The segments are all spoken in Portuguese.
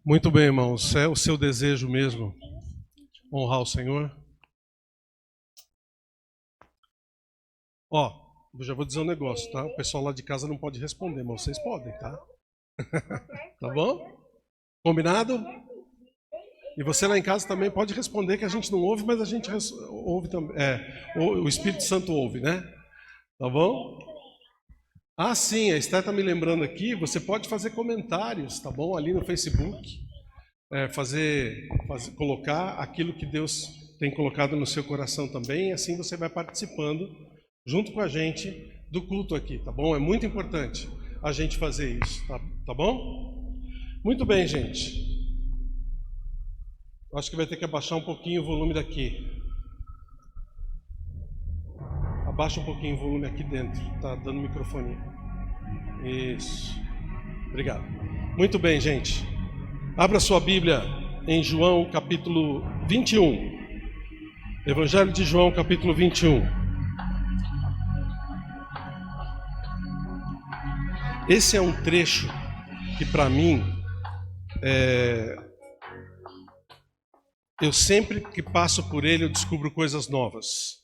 Muito bem, irmãos. É o seu desejo mesmo honrar o Senhor? Ó, eu já vou dizer um negócio, tá? O pessoal lá de casa não pode responder, mas vocês podem, tá? Tá bom? Combinado? E você lá em casa também pode responder, que a gente não ouve, mas a gente ouve também. O Espírito Santo ouve, né? Tá bom? Ah, sim, a Esther está me lembrando aqui, você pode fazer comentários, tá bom? Ali no Facebook, colocar aquilo que Deus tem colocado no seu coração também, e assim você vai participando junto com a gente do culto aqui, tá bom? É muito importante a gente fazer isso, tá bom? Muito bem, gente. Acho que vai ter que abaixar um pouquinho o volume daqui. Abaixa um pouquinho o volume aqui dentro, tá dando microfone. Isso. Obrigado. Muito bem, gente. Abra sua Bíblia em João capítulo 21. Evangelho de João capítulo 21. Esse é um trecho que para mim eu sempre que passo por ele eu descubro coisas novas.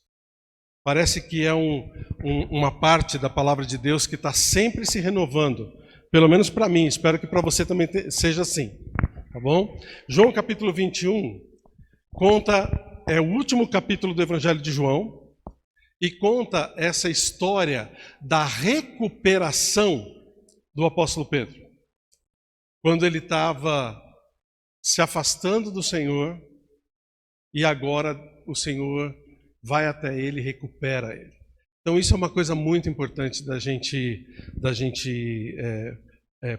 Parece que é uma parte da palavra de Deus que está sempre se renovando. Pelo menos para mim, espero que para você também seja assim. Tá bom? João capítulo 21 é o último capítulo do Evangelho de João e conta essa história da recuperação do apóstolo Pedro. Quando ele estava se afastando do Senhor e agora o Senhor vai até ele e recupera ele. Então isso é uma coisa muito importante da gente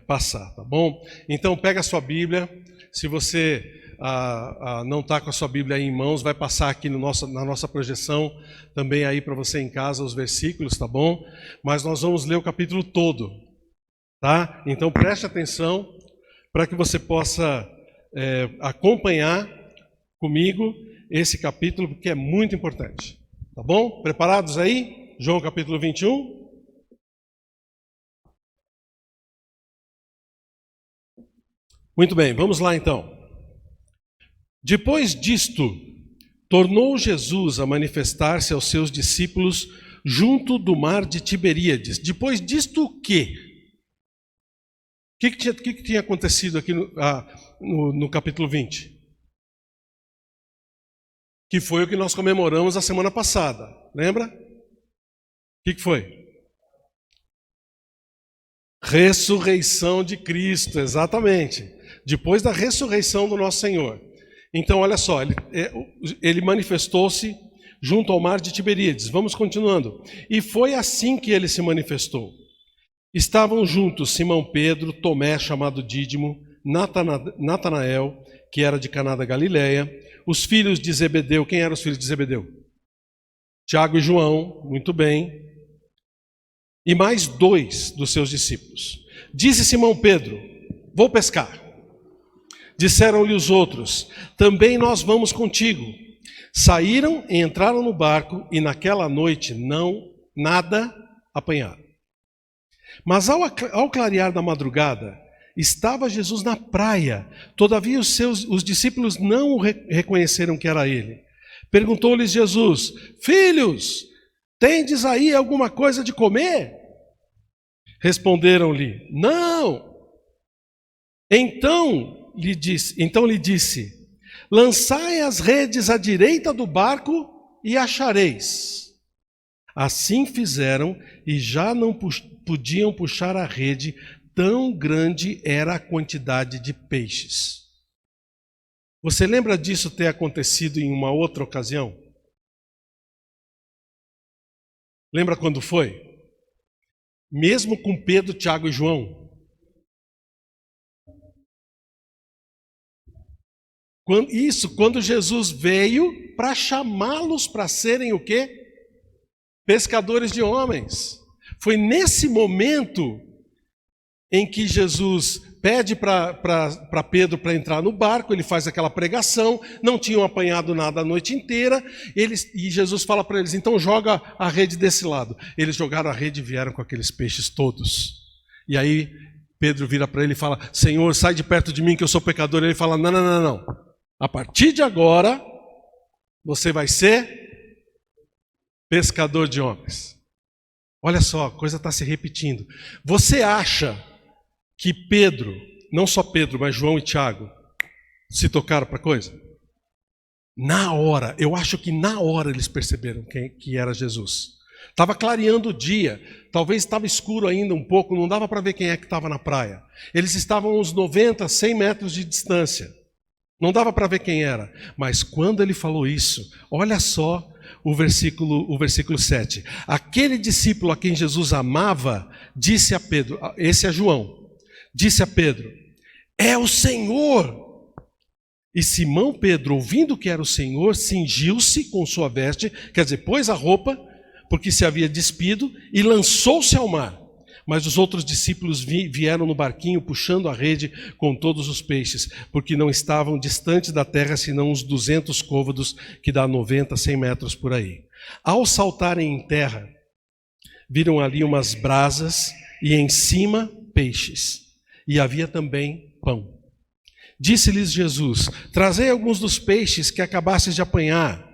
passar, tá bom? Então pega a sua Bíblia, se você não está com a sua Bíblia aí em mãos, vai passar aqui na nossa projeção também aí para você em casa os versículos, tá bom? Mas nós vamos ler o capítulo todo, tá? Então preste atenção para que você possa acompanhar comigo esse capítulo, porque é muito importante. Tá bom? Preparados aí? João capítulo 21. Muito bem, vamos lá então. Depois disto, tornou Jesus a manifestar-se aos seus discípulos junto do mar de Tiberíades. Depois disto o quê? O que tinha acontecido aqui no capítulo 20? Que foi o que nós comemoramos a semana passada. Lembra? O que foi? Ressurreição de Cristo, exatamente. Depois da ressurreição do nosso Senhor. Então, olha só, ele manifestou-se junto ao mar de Tiberíades. Vamos continuando. E foi assim que ele se manifestou. Estavam juntos Simão Pedro, Tomé, chamado Dídimo, Natanael, que era de Caná da Galileia, os filhos de Zebedeu. Quem eram os filhos de Zebedeu? Tiago e João, muito bem. E mais 2 dos seus discípulos. Disse Simão Pedro: vou pescar. Disseram-lhe os outros: também nós vamos contigo. Saíram e entraram no barco e naquela noite nada apanharam. Mas ao clarear da madrugada, estava Jesus na praia. Todavia os discípulos não reconheceram que era ele. Perguntou-lhes Jesus: filhos, tendes aí alguma coisa de comer? Responderam-lhe: não. Então lhe disse: lançai as redes à direita do barco e achareis. Assim fizeram e já não podiam puxar a rede, tão grande era a quantidade de peixes. Você lembra disso ter acontecido em uma outra ocasião? Lembra quando foi? Mesmo com Pedro, Tiago e João. Quando Jesus veio para chamá-los para serem o quê? Pescadores de homens. Foi nesse momento em que Jesus pede para Pedro para entrar no barco, ele faz aquela pregação, não tinham apanhado nada a noite inteira, e Jesus fala para eles: então joga a rede desse lado. Eles jogaram a rede e vieram com aqueles peixes todos. E aí Pedro vira para ele e fala: Senhor, sai de perto de mim que eu sou pecador. Ele fala: não, não, não, não. A partir de agora, você vai ser pescador de homens. Olha só, a coisa está se repetindo. Você acha que Pedro, não só Pedro, mas João e Tiago, se tocaram para a coisa? Na hora, eu acho que na hora eles perceberam que era Jesus. Estava clareando o dia, talvez estava escuro ainda um pouco, não dava para ver quem é que estava na praia. Eles estavam a uns 90, 100 metros de distância. Não dava para ver quem era. Mas quando ele falou isso, olha só o versículo 7. Aquele discípulo a quem Jesus amava, disse a Pedro, esse é João, disse a Pedro: é o Senhor. E Simão Pedro, ouvindo que era o Senhor, cingiu-se com sua veste, quer dizer, pôs a roupa, porque se havia despido, e lançou-se ao mar. Mas os outros discípulos vieram no barquinho, puxando a rede com todos os peixes, porque não estavam distantes da terra, senão uns 200 côvados, que dá 90, 100 metros por aí. Ao saltarem em terra, viram ali umas brasas, e em cima peixes, e havia também pão. Disse-lhes Jesus: trazei alguns dos peixes que acabastes de apanhar.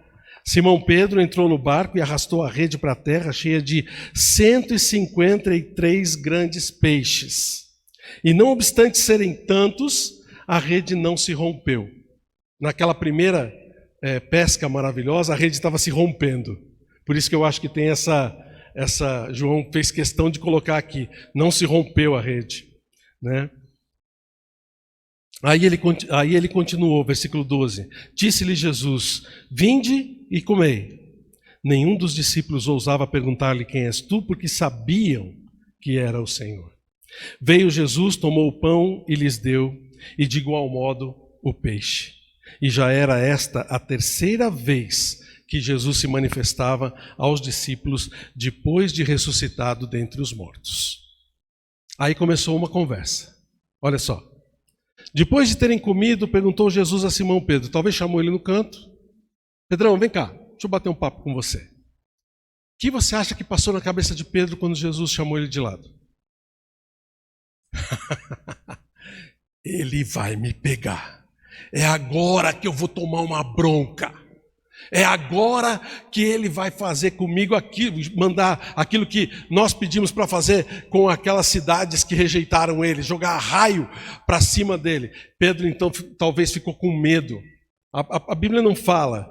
Simão Pedro entrou no barco e arrastou a rede para a terra, cheia de 153 grandes peixes. E não obstante serem tantos, a rede não se rompeu. Naquela primeira pesca maravilhosa, a rede estava se rompendo. Por isso que eu acho que tem essa João fez questão de colocar aqui: não se rompeu a rede, né? Aí ele continuou, versículo 12. Disse-lhe Jesus: vinde e comei. Nenhum dos discípulos ousava perguntar-lhe: quem és tu? Porque sabiam que era o Senhor. Veio Jesus, tomou o pão e lhes deu, e de igual modo o peixe. E já era esta a terceira vez que Jesus se manifestava aos discípulos depois de ressuscitado dentre os mortos. Aí começou uma conversa. Olha só. Depois de terem comido, perguntou Jesus a Simão Pedro, talvez chamou ele no canto: Pedrão, vem cá, deixa eu bater um papo com você. O que você acha que passou na cabeça de Pedro quando Jesus chamou ele de lado? Ele vai me pegar. É agora que eu vou tomar uma bronca. É agora que ele vai fazer comigo aquilo, mandar aquilo que nós pedimos para fazer com aquelas cidades que rejeitaram ele, jogar raio para cima dele. Pedro então talvez ficou com medo. A Bíblia não fala,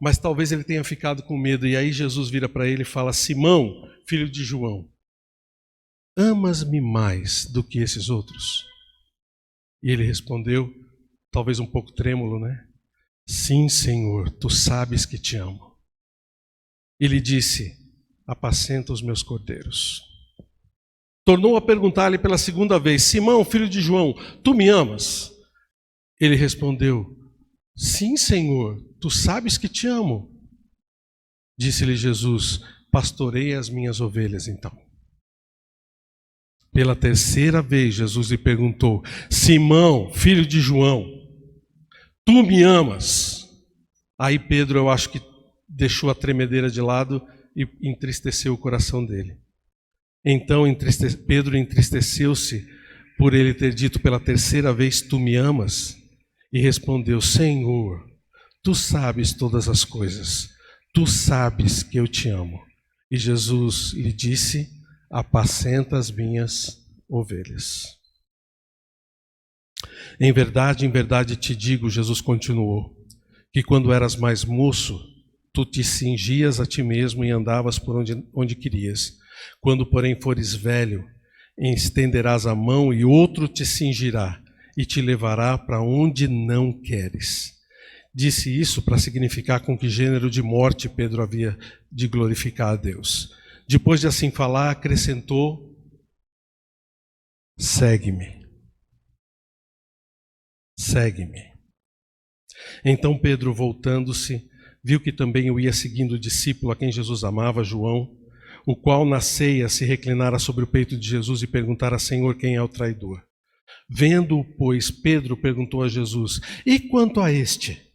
mas talvez ele tenha ficado com medo. E aí Jesus vira para ele e fala: Simão, filho de João, amas-me mais do que esses outros? E ele respondeu, talvez um pouco trêmulo, né? Sim, Senhor, tu sabes que te amo. Ele disse: apacenta os meus cordeiros. Tornou a perguntar-lhe pela segunda vez: Simão, filho de João, tu me amas? Ele respondeu: sim, Senhor, tu sabes que te amo. Disse-lhe Jesus: pastorei as minhas ovelhas então. Pela terceira vez Jesus lhe perguntou: Simão, filho de João, tu me amas? Aí Pedro, eu acho que deixou a tremedeira de lado e entristeceu o coração dele. Então Pedro entristeceu-se por ele ter dito pela terceira vez: tu me amas? E respondeu: Senhor, tu sabes todas as coisas, tu sabes que eu te amo. E Jesus lhe disse: apacenta as minhas ovelhas. Em verdade te digo, Jesus continuou, que quando eras mais moço, tu te cingias a ti mesmo e andavas por onde querias. Quando, porém, fores velho, estenderás a mão e outro te cingirá e te levará para onde não queres. Disse isso para significar com que gênero de morte Pedro havia de glorificar a Deus. Depois de assim falar, acrescentou: segue-me. Segue-me. Então Pedro, voltando-se, viu que também o ia seguindo o discípulo a quem Jesus amava, João, o qual na ceia se reclinara sobre o peito de Jesus e perguntara: Senhor, quem é o traidor? Vendo-o, pois, Pedro perguntou a Jesus: e quanto a este?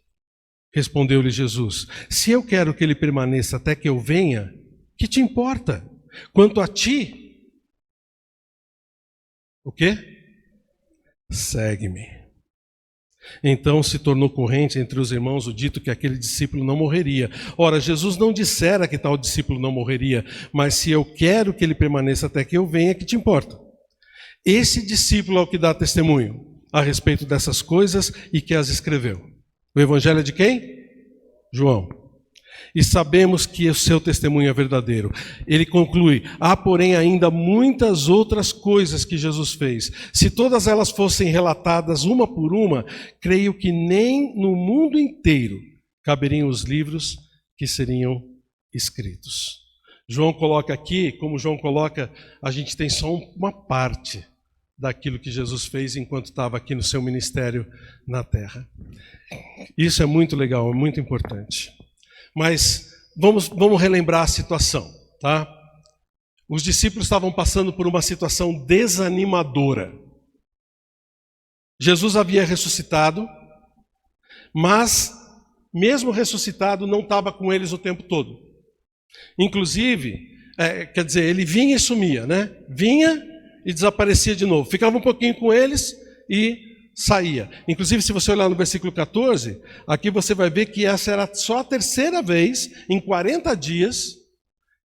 Respondeu-lhe Jesus: se eu quero que ele permaneça até que eu venha, que te importa? Quanto a ti, o quê? segue-me. Então se tornou corrente entre os irmãos o dito que aquele discípulo não morreria. Ora, Jesus não dissera que tal discípulo não morreria, mas se eu quero que ele permaneça até que eu venha, que te importa? Esse discípulo é o que dá testemunho a respeito dessas coisas e que as escreveu. O evangelho é de quem? João. E sabemos que o seu testemunho é verdadeiro. Ele conclui: há, porém, ainda muitas outras coisas que Jesus fez. Se todas elas fossem relatadas uma por uma, creio que nem no mundo inteiro caberiam os livros que seriam escritos. João coloca aqui, como João coloca, a gente tem só uma parte daquilo que Jesus fez enquanto estava aqui no seu ministério na terra. Isso é muito legal, é muito importante. Mas vamos relembrar a situação, tá? Os discípulos estavam passando por uma situação desanimadora. Jesus havia ressuscitado, mas mesmo ressuscitado não estava com eles o tempo todo. Inclusive, quer dizer, ele vinha e sumia, né? Vinha e desaparecia de novo. Ficava um pouquinho com eles e saía. Inclusive, se você olhar no versículo 14, aqui você vai ver que essa era só a terceira vez em 40 dias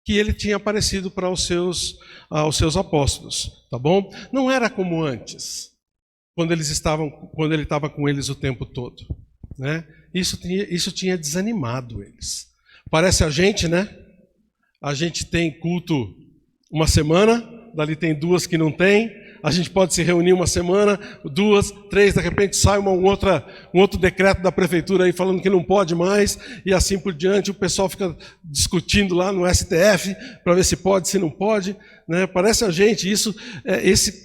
que ele tinha aparecido para aos seus apóstolos, tá bom? Não era como antes, quando ele estava com eles o tempo todo, né? Isso tinha desanimado eles. Parece a gente, né? A gente tem culto uma semana, dali tem 2 que não tem. A gente pode se reunir uma semana, 2, 3, de repente sai um outro decreto da prefeitura aí falando que não pode mais, e assim por diante. O pessoal fica discutindo lá no STF para ver se pode, se não pode, né? Parece a gente,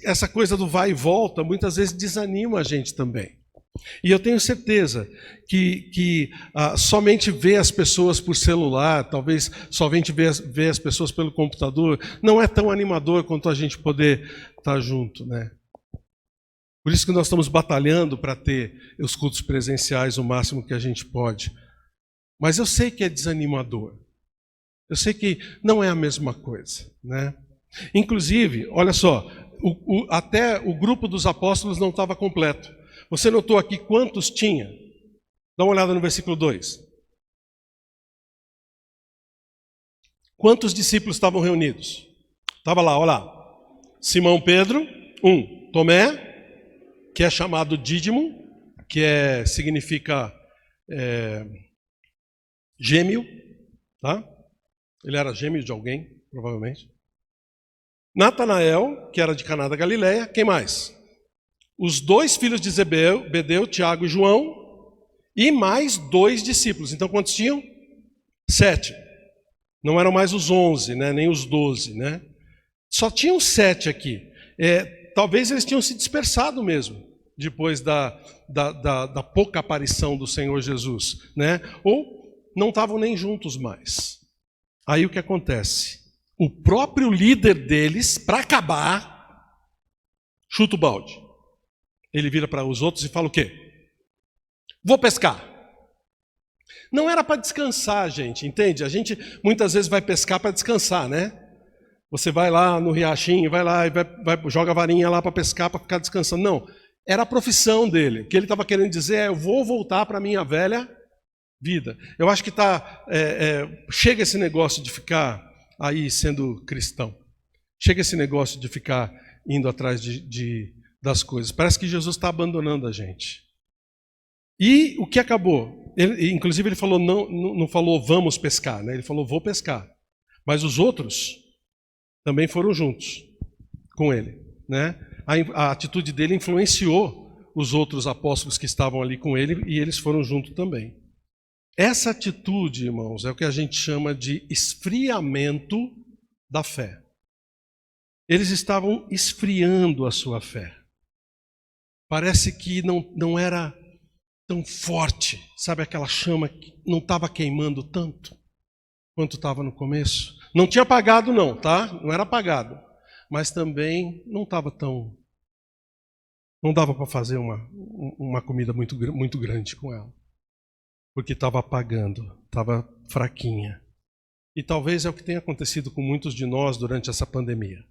essa coisa do vai e volta, muitas vezes desanima a gente também. E eu tenho certeza que somente ver as pessoas por celular, talvez somente ver as pessoas pelo computador, não é tão animador quanto a gente poder estar junto, né? Por isso que nós estamos batalhando para ter os cultos presenciais o máximo que a gente pode. Mas eu sei que é desanimador. Eu sei que não é a mesma coisa, né? Inclusive, olha só, até o grupo dos apóstolos não estava completo. Você notou aqui quantos tinha? Dá uma olhada no versículo 2. Quantos discípulos estavam reunidos? Estava lá, olha lá. Simão Pedro, 1. Tomé, que é chamado Dídimo, que significa gêmeo, tá? Ele era gêmeo de alguém, provavelmente. Natanael, que era de Caná da Galileia. Quem mais? Os 2 filhos de Zebedeu, Tiago e João, e mais 2 discípulos. Então, quantos tinham? 7. Não eram mais os 11, né? Nem os 12, né? Só tinham 7 aqui. Talvez eles tinham se dispersado mesmo, depois da pouca aparição do Senhor Jesus, né? Ou não estavam nem juntos mais. Aí o que acontece? O próprio líder deles, para acabar, chuta o balde. Ele vira para os outros e fala o quê? Vou pescar. Não era para descansar, gente, entende? A gente muitas vezes vai pescar para descansar, né? Você vai lá no riachinho, vai lá e joga a varinha lá para pescar, para ficar descansando. Não, era a profissão dele. O que ele estava querendo dizer eu vou voltar para a minha velha vida. Eu acho que chega esse negócio de ficar aí sendo cristão. Chega esse negócio de ficar indo atrás das coisas. Parece que Jesus está abandonando a gente. E o que acabou? Inclusive ele falou, não falou vamos pescar, né? Ele falou vou pescar. Mas os outros também foram juntos com ele, né? A atitude dele influenciou os outros apóstolos que estavam ali com ele e eles foram junto também. Essa atitude, irmãos, é o que a gente chama de esfriamento da fé. Eles estavam esfriando a sua fé. Parece que não era tão forte, sabe aquela chama que não estava queimando tanto quanto estava no começo? Não tinha apagado não, tá? Não era apagado, mas também não estava tão... Não dava para fazer uma comida muito grande com ela, porque estava apagando, estava fraquinha. E talvez é o que tenha acontecido com muitos de nós durante essa pandemia.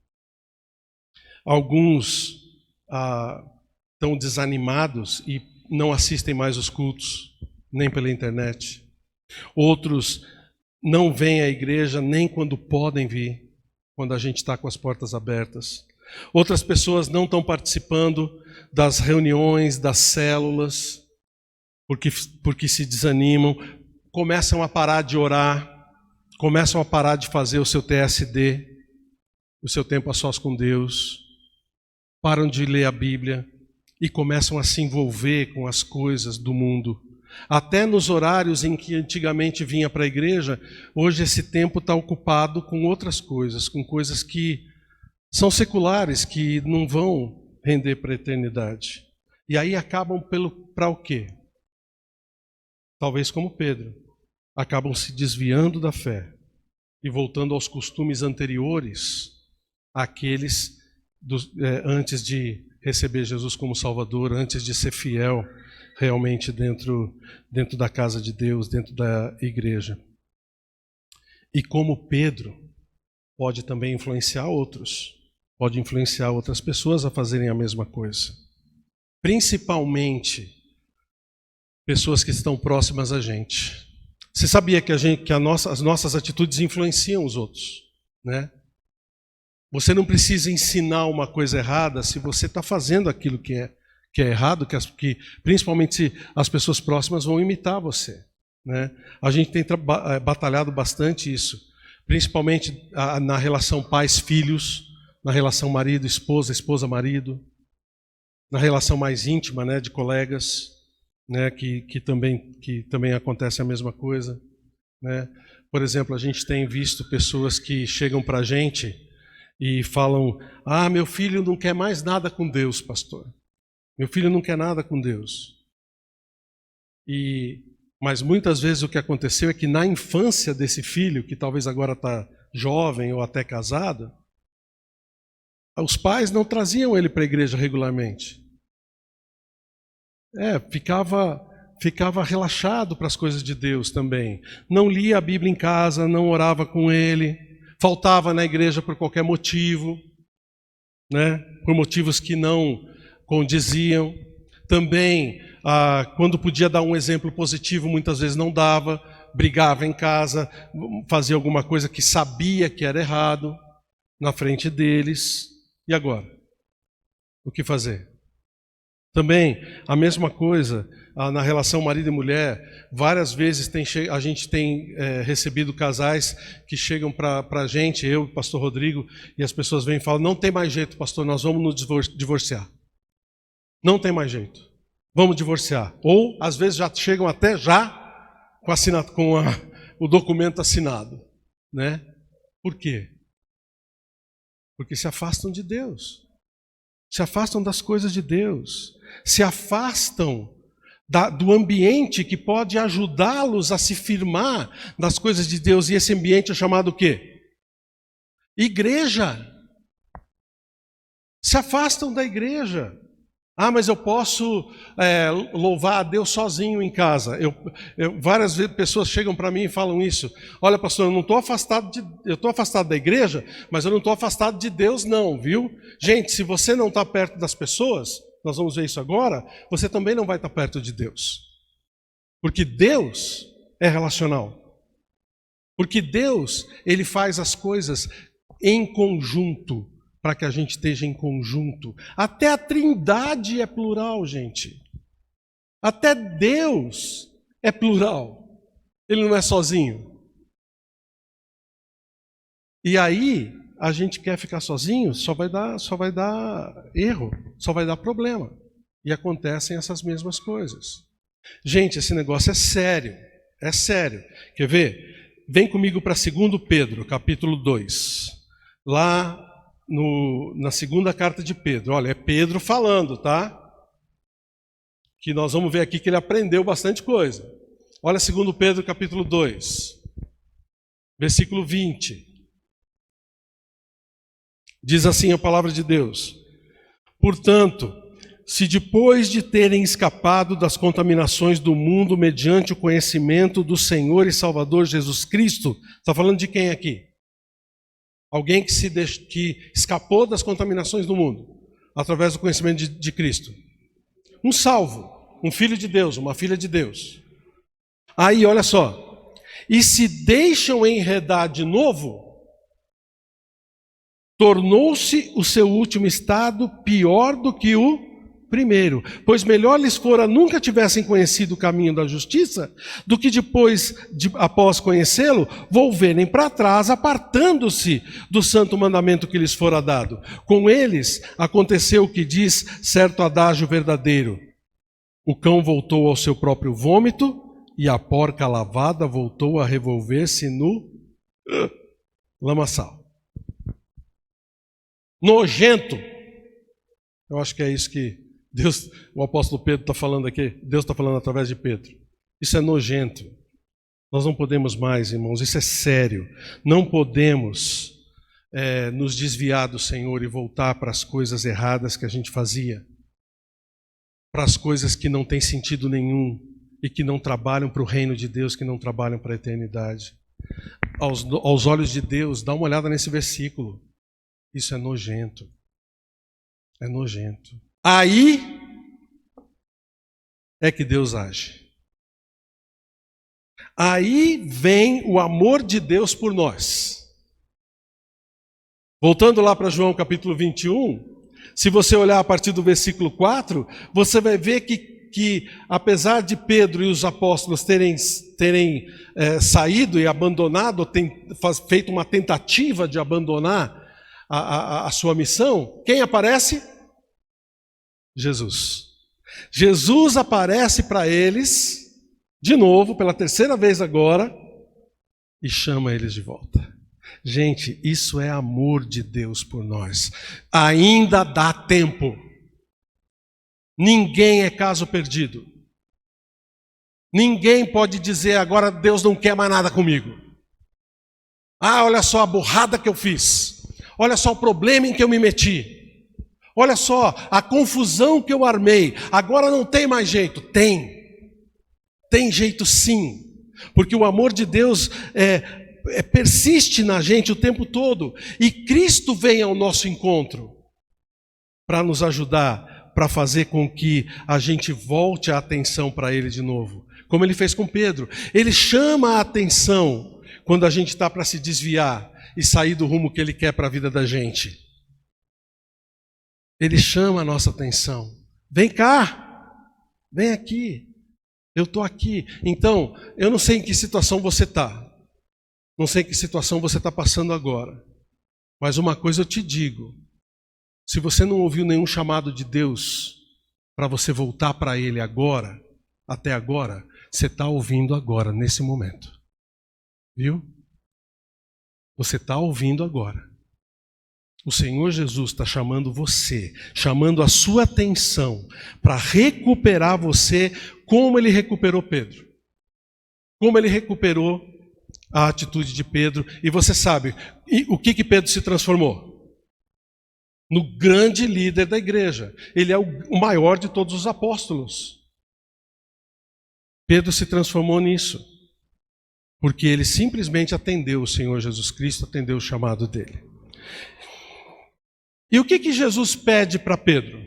Alguns estão desanimados e não assistem mais os cultos, nem pela internet. Outros não vêm à igreja nem quando podem vir, quando a gente está com as portas abertas. Outras pessoas não estão participando das reuniões, das células, porque se desanimam, começam a parar de orar, começam a parar de fazer o seu TSD, o seu tempo a sós com Deus, param de ler a Bíblia e começam a se envolver com as coisas do mundo. Até nos horários em que antigamente vinha para a igreja, hoje esse tempo está ocupado com outras coisas, com coisas que são seculares, que não vão render para a eternidade. E aí acabam para o quê? Talvez como Pedro, acabam se desviando da fé e voltando aos costumes anteriores àqueles antes de receber Jesus como Salvador, antes de ser fiel realmente dentro da casa de Deus, dentro da igreja. E como Pedro pode também influenciar outros, pode influenciar outras pessoas a fazerem a mesma coisa. Principalmente pessoas que estão próximas a gente. Você sabia que as nossas atitudes influenciam os outros, né? Você não precisa ensinar uma coisa errada se você está fazendo aquilo que é errado, que principalmente as pessoas próximas vão imitar você, né? A gente tem batalhado bastante isso, principalmente na relação pais-filhos, na relação marido-esposa, esposa-marido, na relação mais íntima, né, de colegas, né, que também acontece a mesma coisa, né? Por exemplo, a gente tem visto pessoas que chegam para a gente e falam: ah, meu filho não quer mais nada com Deus, pastor. Meu filho não quer nada com Deus. Mas muitas vezes o que aconteceu é que na infância desse filho, que talvez agora está jovem ou até casado, os pais não traziam ele para a igreja regularmente. Ficava relaxado para as coisas de Deus também. Não lia a Bíblia em casa, não orava com ele, faltava na igreja por qualquer motivo, né? Por motivos que não condiziam. Também, quando podia dar um exemplo positivo, muitas vezes não dava, brigava em casa, fazia alguma coisa que sabia que era errado na frente deles. E agora? O que fazer? Também, a mesma coisa na relação marido e mulher. Várias vezes a gente tem recebido casais que chegam para a gente, eu e o pastor Rodrigo, e as pessoas vêm e falam: não tem mais jeito, pastor, nós vamos nos divorciar. Não tem mais jeito, vamos divorciar. Ou, às vezes, já chegam até com o documento assinado, né? Por quê? Porque se afastam de Deus, se afastam das coisas de Deus, se afastam do ambiente que pode ajudá-los a se firmar nas coisas de Deus. E esse ambiente é chamado o quê? Igreja. Se afastam da igreja. Ah, mas eu posso louvar a Deus sozinho em casa. Várias vezes pessoas chegam para mim e falam isso. Olha, pastor, eu estou afastado da igreja, mas eu não estou afastado de Deus não, viu? Gente, se você não está perto das pessoas, nós vamos ver isso agora, você também não vai estar perto de Deus. Porque Deus é relacional. Porque Deus, Ele faz as coisas em conjunto, para que a gente esteja em conjunto. Até a Trindade é plural, gente. Até Deus é plural. Ele não é sozinho. E aí, a gente quer ficar sozinho, só vai dar erro, só vai dar problema. E acontecem essas mesmas coisas. Gente, esse negócio é sério. É sério. Quer ver? Vem comigo para 2 Pedro, capítulo 2. Lá na segunda carta de Pedro. Olha, é Pedro falando, tá? Que nós vamos ver aqui que ele aprendeu bastante coisa. Olha 2 Pedro capítulo 2, versículo 20. Diz assim a palavra de Deus: portanto, se depois de terem escapado das contaminações do mundo mediante o conhecimento do Senhor e Salvador Jesus Cristo, está falando de quem aqui? Alguém que escapou das contaminações do mundo, através do conhecimento de Cristo. um salvo, um filho de Deus, uma filha de Deus. Aí, olha só, e se deixam enredar de novo, tornou-se o seu último estado pior do que o primeiro, pois melhor lhes fora nunca tivessem conhecido o caminho da justiça, do que depois, após conhecê-lo, volverem para trás, apartando-se do santo mandamento que lhes fora dado. Com eles aconteceu o que diz certo adágio verdadeiro: o cão voltou ao seu próprio vômito, e a porca lavada voltou a revolver-se no lamaçal. Nojento. Eu acho que é isso que Deus, o apóstolo Pedro está falando aqui. Deus está falando através de Pedro. Isso é nojento. Nós não podemos mais, irmãos. Isso é sério. Não podemos nos desviar do Senhor e voltar para as coisas erradas que a gente fazia, para as coisas que não têm sentido nenhum e que não trabalham para o reino de Deus, que não trabalham para a eternidade. Aos olhos de Deus, dá uma olhada nesse versículo. Isso é nojento. É nojento. Aí é que Deus age. Aí vem o amor de Deus por nós. Voltando lá para João capítulo 21, se você olhar a partir do versículo 4, você vai ver que apesar de Pedro e os apóstolos terem saído e abandonado, feito uma tentativa de abandonar a sua missão, quem aparece? Jesus. Jesus aparece para eles, de novo, pela terceira vez agora, e chama eles de volta. Gente, isso é amor de Deus por nós. Ainda dá tempo. Ninguém é caso perdido. Ninguém pode dizer agora Deus não quer mais nada comigo. Ah, olha só a burrada que eu fiz. Olha só o problema em que eu me meti. Olha só a confusão que eu armei. Agora não tem mais jeito. Tem jeito sim. Porque o amor de Deus persiste na gente o tempo todo. E Cristo vem ao nosso encontro para nos ajudar, para fazer com que a gente volte a atenção para Ele de novo. Como Ele fez com Pedro. Ele chama a atenção quando a gente está para se desviar e sair do rumo que Ele quer para a vida da gente. Ele chama a nossa atenção. Vem cá, vem aqui, eu estou aqui. Então, eu não sei em que situação você está. Não sei em que situação você está passando agora. Mas uma coisa eu te digo. Se você não ouviu nenhum chamado de Deus para você voltar para Ele agora, até agora, você está ouvindo agora, nesse momento. Viu? Você está ouvindo agora. O Senhor Jesus está chamando você, chamando a sua atenção para recuperar você como Ele recuperou Pedro. Como Ele recuperou a atitude de Pedro. E você sabe, o que Pedro se transformou? No grande líder da igreja. Ele é o maior de todos os apóstolos. Pedro se transformou nisso. Porque ele simplesmente atendeu o Senhor Jesus Cristo, atendeu o chamado dele. E o que Jesus pede para Pedro?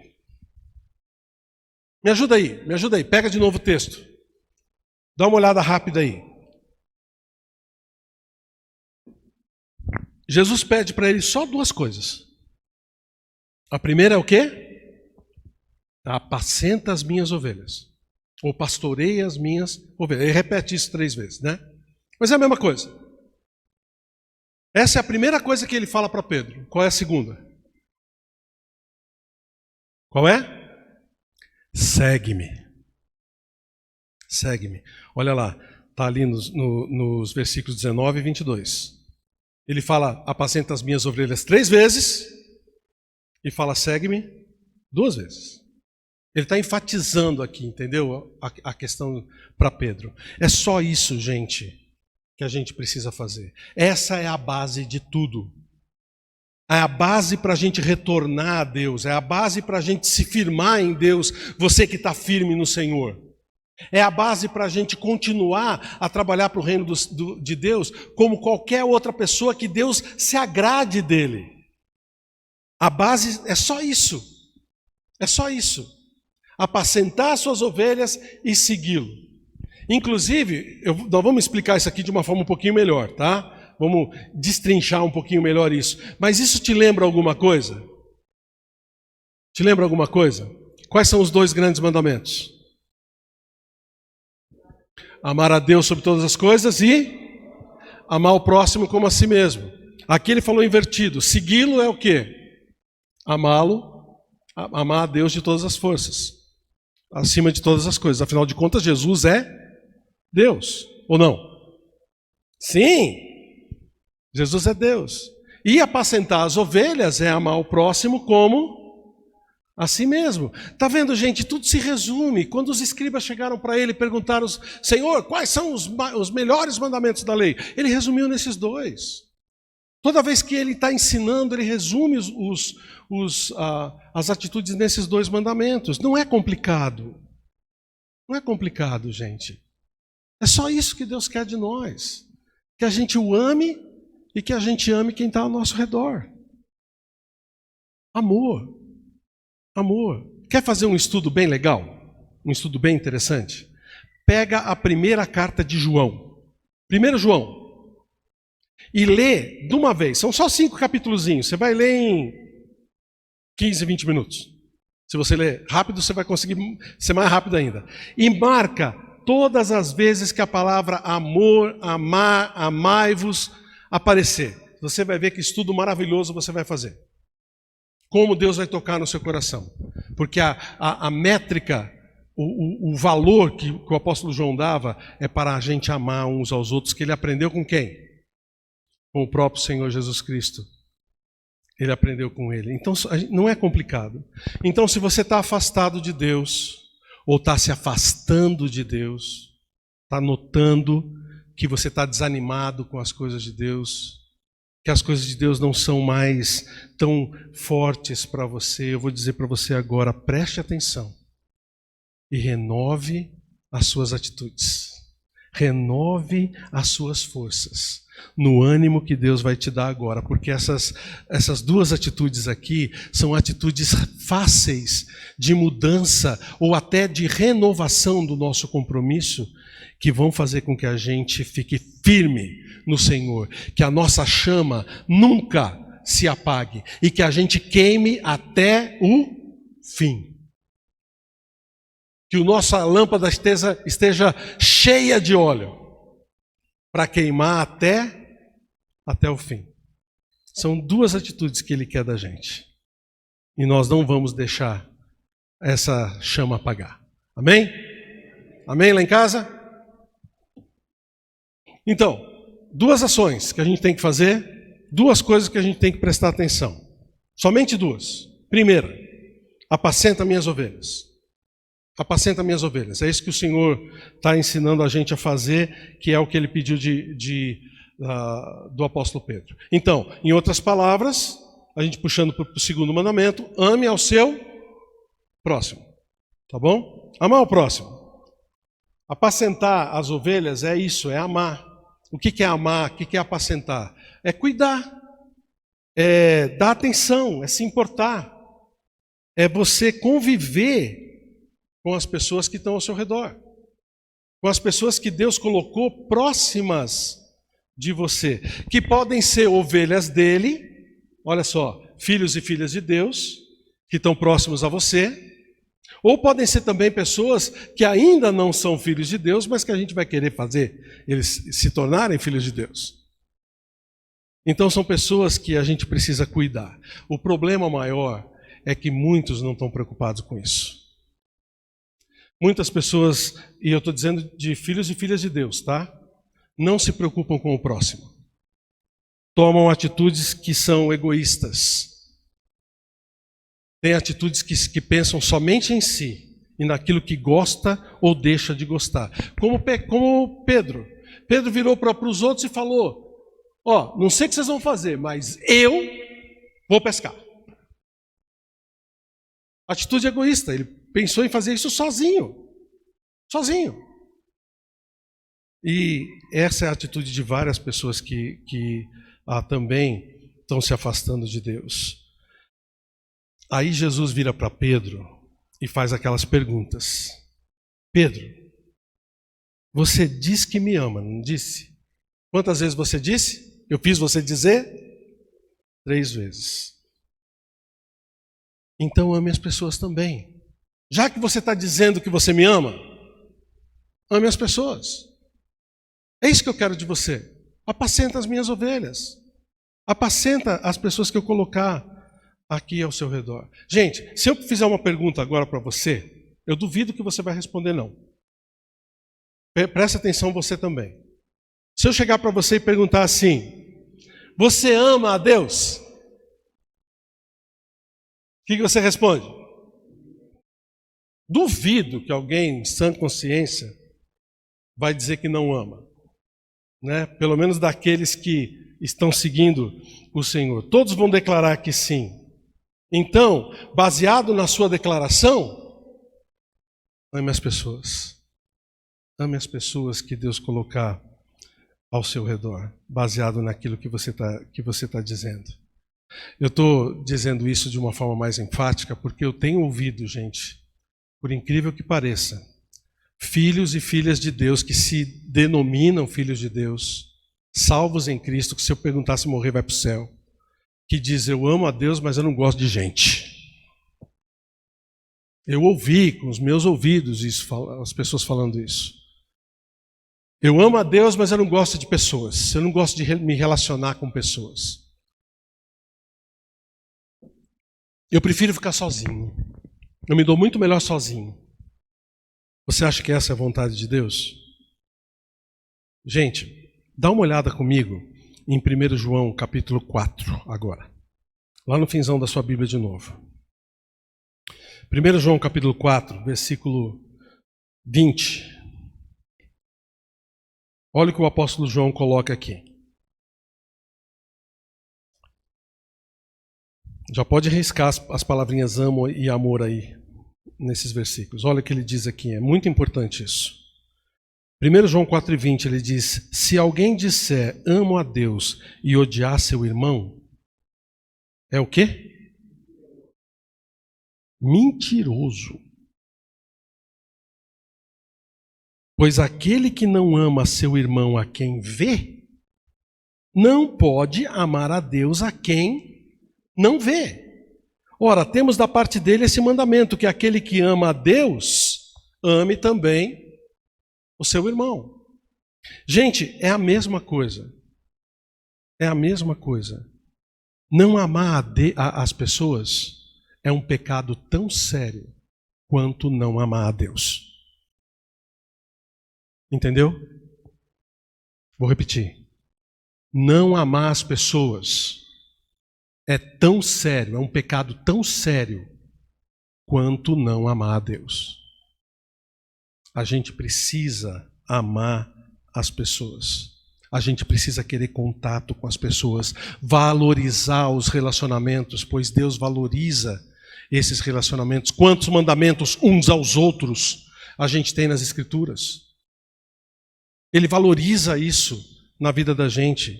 Me ajuda aí, pega de novo o texto. Dá uma olhada rápida aí. Jesus pede para ele só duas coisas. A primeira é o quê? Apacenta as minhas ovelhas. Ou pastoreia as minhas ovelhas. Ele repete isso 3 vezes, né? Mas é a mesma coisa. Essa é a primeira coisa que ele fala para Pedro. Qual é a segunda? Qual é? Segue-me. Segue-me. Olha lá, está ali nos versículos 19 e 22. Ele fala, apacenta as minhas ovelhas 3 vezes e fala, segue-me 2 vezes. Ele está enfatizando aqui, entendeu? A questão para Pedro. É só isso, gente, que a gente precisa fazer. Essa é a base de tudo. É a base para a gente retornar a Deus. É a base para a gente se firmar em Deus. Você que está firme no Senhor. É a base para a gente continuar a trabalhar para o reino de Deus como qualquer outra pessoa que Deus se agrade dele. A base é só isso. É só isso. apacentar as suas ovelhas e segui-lo. Inclusive, nós vamos explicar isso aqui de uma forma um pouquinho melhor, tá? Vamos destrinchar um pouquinho melhor isso. Mas isso te lembra alguma coisa? Te lembra alguma coisa? Quais são os 2 grandes mandamentos? Amar a Deus sobre todas as coisas e amar o próximo como a si mesmo. Aqui ele falou invertido. Segui-lo é o quê? Amá-lo, amar a Deus de todas as forças, acima de todas as coisas. Afinal de contas, Jesus é Deus, ou não? Sim, Jesus é Deus. E apacentar as ovelhas é amar o próximo como a si mesmo. Está vendo, gente? Tudo se resume. Quando os escribas chegaram para ele e perguntaram, Senhor, quais são os melhores mandamentos da lei? Ele resumiu nesses 2. Toda vez que ele está ensinando, ele resume as atitudes nesses 2 mandamentos. Não é complicado. Não é complicado, gente. É só isso que Deus quer de nós. Que a gente o ame e que a gente ame quem está ao nosso redor. Amor. Amor. Quer fazer um estudo bem legal? Um estudo bem interessante? Pega a primeira carta de João. 1 João. E lê de uma vez. São só 5 capítulozinhos. Você vai ler em 15, 20 minutos. Se você ler rápido, você vai conseguir ser mais rápido ainda. E marca todas as vezes que a palavra amor, amar, amai-vos aparecer. Você vai ver que estudo maravilhoso você vai fazer. Como Deus vai tocar no seu coração. Porque a métrica, o valor que o apóstolo João dava é para a gente amar uns aos outros, que ele aprendeu com quem? Com o próprio Senhor Jesus Cristo. Ele aprendeu com ele. Então não é complicado. Então se você está afastado de Deus, ou está se afastando de Deus, está notando que você está desanimado com as coisas de Deus, que as coisas de Deus não são mais tão fortes para você, eu vou dizer para você agora, preste atenção e renove as suas atitudes, renove as suas forças, no ânimo que Deus vai te dar agora, porque essas 2 atitudes aqui são atitudes fáceis de mudança ou até de renovação do nosso compromisso, que vão fazer com que a gente fique firme no Senhor, que a nossa chama nunca se apague e que a gente queime até o fim. Que a nossa lâmpada esteja cheia de óleo para queimar até o fim. São 2 atitudes que Ele quer da gente. E nós não vamos deixar essa chama apagar. Amém? Amém lá em casa? Então, 2 ações que a gente tem que fazer, 2 coisas que a gente tem que prestar atenção. Somente 2. Primeira, apacenta minhas ovelhas. Apacenta minhas ovelhas. É isso que o Senhor está ensinando a gente a fazer, que é o que Ele pediu do apóstolo Pedro. Então, em outras palavras, a gente puxando para o 2º mandamento, ame ao seu próximo. Tá bom? Amar o próximo. Apacentar as ovelhas é isso, é amar. O que é amar? O que é apacentar? É cuidar, é dar atenção, é se importar, é você conviver com as pessoas que estão ao seu redor, com as pessoas que Deus colocou próximas de você, que podem ser ovelhas dele, olha só, filhos e filhas de Deus, que estão próximos a você, ou podem ser também pessoas que ainda não são filhos de Deus, mas que a gente vai querer fazer eles se tornarem filhos de Deus. Então são pessoas que a gente precisa cuidar. O problema maior é que muitos não estão preocupados com isso. Muitas pessoas, e eu estou dizendo de filhos e filhas de Deus, tá? Não se preocupam com o próximo. Tomam atitudes que são egoístas. Tem atitudes que pensam somente em si e naquilo que gosta ou deixa de gostar. Como Pedro. Pedro virou para os outros e falou, não sei o que vocês vão fazer, mas eu vou pescar. Atitude egoísta, ele pensou em fazer isso sozinho. Sozinho. E essa é a atitude de várias pessoas que também estão se afastando de Deus. Aí Jesus vira para Pedro e faz aquelas perguntas. Pedro, você diz que me ama, não disse? Quantas vezes você disse? Eu fiz você dizer? 3 vezes. Então ame as pessoas também. Já que você está dizendo que você me ama, ame as pessoas. É isso que eu quero de você. Apacenta as minhas ovelhas. Apacenta as pessoas que eu colocar aqui ao seu redor. Gente, se eu fizer uma pergunta agora para você, eu duvido que você vai responder não. Preste atenção você também. Se eu chegar para você e perguntar assim, você ama a Deus? O que você responde? Duvido que alguém em sã consciência vai dizer que não ama. Né? Pelo menos daqueles que estão seguindo o Senhor. Todos vão declarar que sim. Então, baseado na sua declaração, ame as pessoas. Ame as pessoas que Deus colocar ao seu redor, baseado naquilo que você tá dizendo. Eu estou dizendo isso de uma forma mais enfática porque eu tenho ouvido, gente, por incrível que pareça, filhos e filhas de Deus que se denominam filhos de Deus, salvos em Cristo, que se eu perguntar se morrer vai para o céu, que diz, eu amo a Deus, mas eu não gosto de gente. Eu ouvi com os meus ouvidos isso, as pessoas falando isso. Eu amo a Deus, mas eu não gosto de pessoas. Eu não gosto de me relacionar com pessoas. Eu prefiro ficar sozinho. Eu me dou muito melhor sozinho. Você acha que essa é a vontade de Deus? Gente, dá uma olhada comigo em 1 João capítulo 4 agora. Lá no finzão da sua Bíblia de novo. 1 João capítulo 4, versículo 20. Olha o que o apóstolo João coloca aqui. Já pode riscar as palavrinhas amo e amor aí, nesses versículos. Olha o que ele diz aqui, é muito importante isso. 1 João 4,20, ele diz, se alguém disser amo a Deus e odiar seu irmão, é o quê? Mentiroso. Pois aquele que não ama seu irmão a quem vê, não pode amar a Deus a quem não vê. Ora, temos da parte dele esse mandamento, que aquele que ama a Deus, ame também o seu irmão. Gente, é a mesma coisa. É a mesma coisa. Não amar as pessoas é um pecado tão sério quanto não amar a Deus. Entendeu? Vou repetir. Não amar as pessoas é tão sério, é um pecado tão sério quanto não amar a Deus. A gente precisa amar as pessoas. A gente precisa querer contato com as pessoas, valorizar os relacionamentos, pois Deus valoriza esses relacionamentos. Quantos mandamentos uns aos outros a gente tem nas Escrituras? Ele valoriza isso na vida da gente.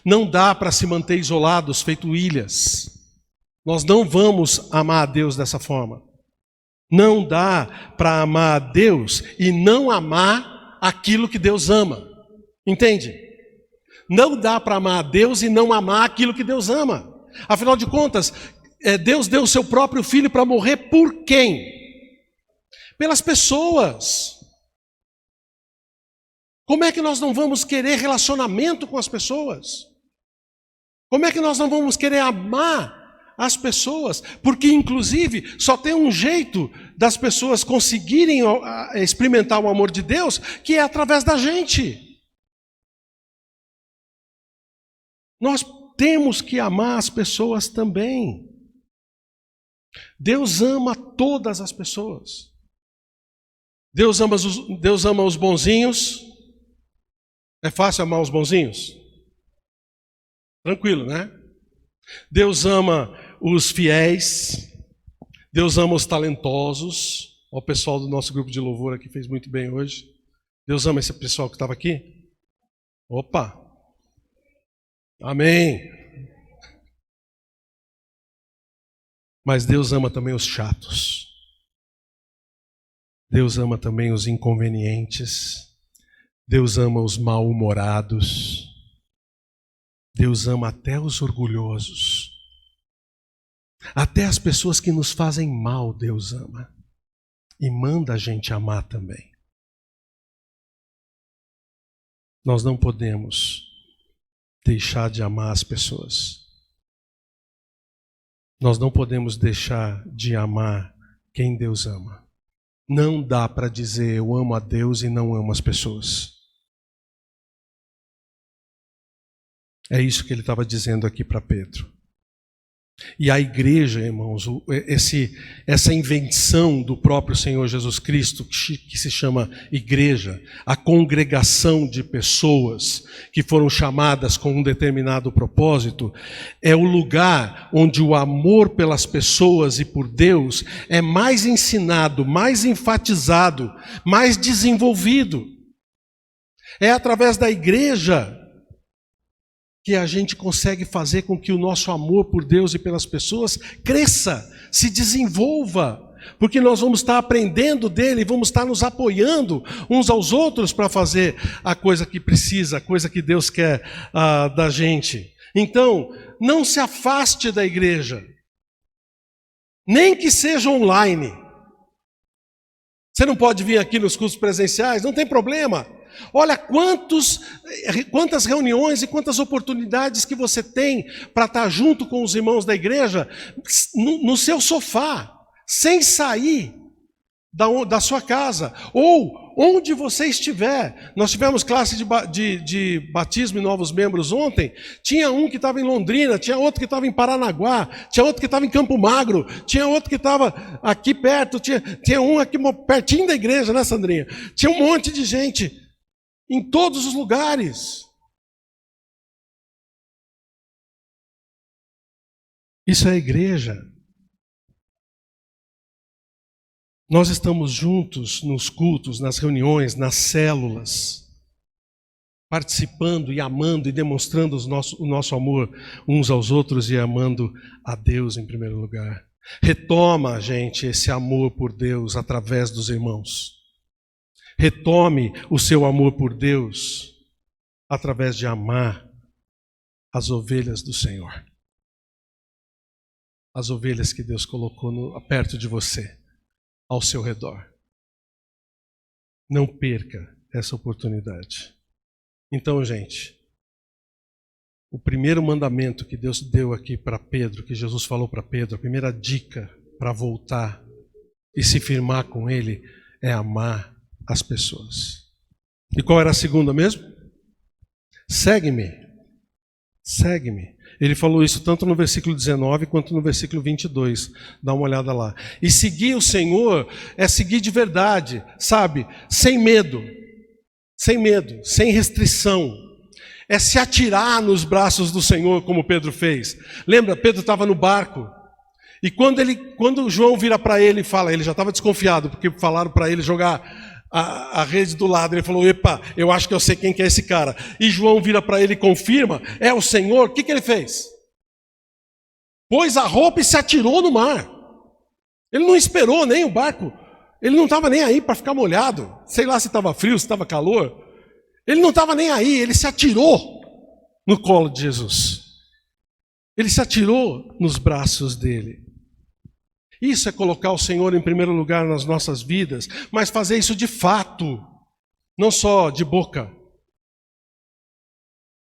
Não dá para se manter isolados, feito ilhas. Nós não vamos amar a Deus dessa forma. Não dá para amar a Deus e não amar aquilo que Deus ama. Entende? Não dá para amar a Deus e não amar aquilo que Deus ama. Afinal de contas, Deus deu o seu próprio filho para morrer por quem? Pelas pessoas. Como é que nós não vamos querer relacionamento com as pessoas? Como é que nós não vamos querer amar as pessoas? Porque, inclusive, só tem um jeito das pessoas conseguirem experimentar o amor de Deus, que é através da gente. Nós temos que amar as pessoas também. Deus ama todas as pessoas. Deus ama os bonzinhos. É fácil amar os bonzinhos? Tranquilo, né? Deus ama os fiéis. Deus ama os talentosos. Ó, o pessoal do nosso grupo de louvor aqui fez muito bem hoje. Deus ama esse pessoal que estava aqui? Opa! Amém! Mas Deus ama também os chatos. Deus ama também os inconvenientes. Deus ama os mal-humorados. Deus ama até os orgulhosos. Até as pessoas que nos fazem mal, Deus ama. E manda a gente amar também. Nós não podemos deixar de amar as pessoas. Nós não podemos deixar de amar quem Deus ama. Não dá para dizer eu amo a Deus e não amo as pessoas. É isso que ele estava dizendo aqui para Pedro. E a igreja, irmãos, essa invenção do próprio Senhor Jesus Cristo, que se chama igreja, a congregação de pessoas que foram chamadas com um determinado propósito, é o lugar onde o amor pelas pessoas e por Deus é mais ensinado, mais enfatizado, mais desenvolvido. É através da igreja que a gente consegue fazer com que o nosso amor por Deus e pelas pessoas cresça, se desenvolva, porque nós vamos estar aprendendo dele, vamos estar nos apoiando uns aos outros para fazer a coisa que precisa, a coisa que Deus quer da gente. Então, não se afaste da igreja, nem que seja online. Você não pode vir aqui nos cultos presenciais, não tem problema. Olha quantas reuniões e quantas oportunidades que você tem para estar junto com os irmãos da igreja no seu sofá, sem sair da sua casa, ou onde você estiver. Nós tivemos classe de batismo e novos membros ontem. Tinha um que estava em Londrina, tinha outro que estava em Paranaguá, tinha outro que estava em Campo Magro, tinha outro que estava aqui perto, tinha um aqui pertinho da igreja, né, Sandrinha? Tinha um monte de gente em todos os lugares. Isso é a igreja. Nós estamos juntos nos cultos, nas reuniões, nas células, participando e amando e demonstrando o nosso amor uns aos outros e amando a Deus em primeiro lugar. Retoma, gente, esse amor por Deus através dos irmãos. Retome o seu amor por Deus através de amar as ovelhas do Senhor. As ovelhas que Deus colocou perto de você, ao seu redor. Não perca essa oportunidade. Então, gente, o primeiro mandamento que Deus deu aqui para Pedro, que Jesus falou para Pedro, a primeira dica para voltar e se firmar com ele é amar as pessoas. E qual era a segunda mesmo? Segue-me. Segue-me. Ele falou isso tanto no versículo 19 quanto no versículo 22. Dá uma olhada lá. E seguir o Senhor é seguir de verdade, sabe? Sem medo, sem restrição. É se atirar nos braços do Senhor, como Pedro fez. Lembra, Pedro estava no barco. E quando João vira para ele e fala, ele já estava desconfiado, porque falaram para ele jogar a rede do lado. Ele falou, epa, eu acho que eu sei quem que é esse cara. E João vira para ele e confirma, é o Senhor. O que ele fez? Pôs a roupa e se atirou no mar. Ele não esperou nem o barco. Ele não estava nem aí para ficar molhado. Sei lá se estava frio, se estava calor. Ele não estava nem aí, ele se atirou no colo de Jesus. Ele se atirou nos braços dele. Isso é colocar o Senhor em primeiro lugar nas nossas vidas, mas fazer isso de fato, não só de boca.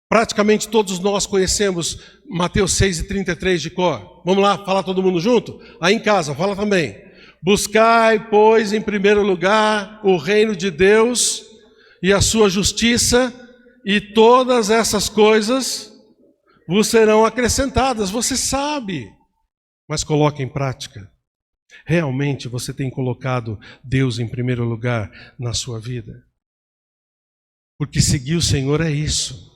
Praticamente todos nós conhecemos Mateus 6:33 de cor. Vamos lá, falar todo mundo junto? Aí em casa, fala também. Buscai, pois, em primeiro lugar o reino de Deus e a sua justiça, e todas essas coisas vos serão acrescentadas. Você sabe, mas coloque em prática. Realmente você tem colocado Deus em primeiro lugar na sua vida? Porque seguir o Senhor é isso.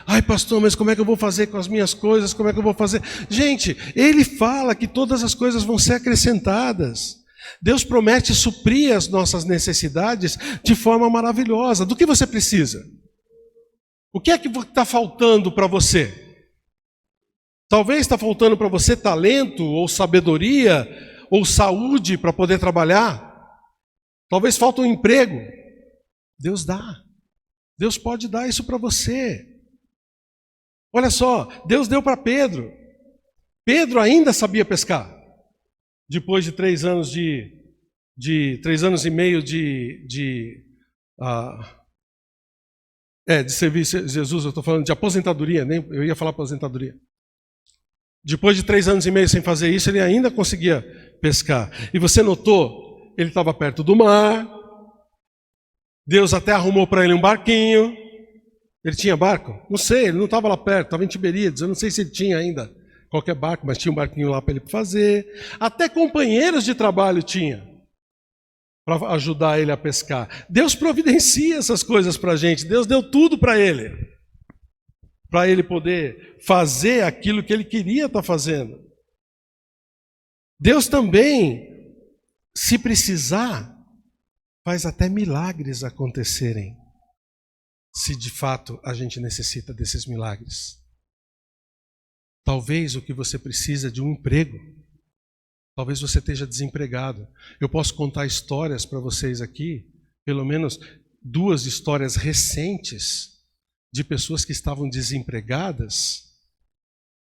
Ai, pastor, mas como é que eu vou fazer com as minhas coisas? Como é que eu vou fazer? Gente, Ele fala que todas as coisas vão ser acrescentadas. Deus promete suprir as nossas necessidades de forma maravilhosa. Do que você precisa? O que é que está faltando para você? Talvez está faltando para você talento, ou sabedoria, ou saúde para poder trabalhar. Talvez falta um emprego. Deus dá. Deus pode dar isso para você. Olha só, Deus deu para Pedro. Pedro ainda sabia pescar. Depois de 3 anos de 3 anos e meio de servir Jesus, eu estou falando de aposentadoria, nem eu ia falar aposentadoria. Depois de 3 anos e meio sem fazer isso, ele ainda conseguia pescar. E você notou? Ele estava perto do mar. Deus até arrumou para ele um barquinho. Ele tinha barco? Não sei, ele não estava lá perto, estava em Tiberíades. Eu não sei se ele tinha ainda qualquer barco, mas tinha um barquinho lá para ele fazer. Até companheiros de trabalho tinha, para ajudar ele a pescar. Deus providencia essas coisas para a gente. Deus deu tudo para ele poder fazer aquilo que ele queria estar fazendo. Deus também, se precisar, faz até milagres acontecerem, se de fato a gente necessita desses milagres. Talvez o que você precisa é de um emprego. Talvez você esteja desempregado. Eu posso contar histórias para vocês aqui, pelo menos 2 histórias recentes de pessoas que estavam desempregadas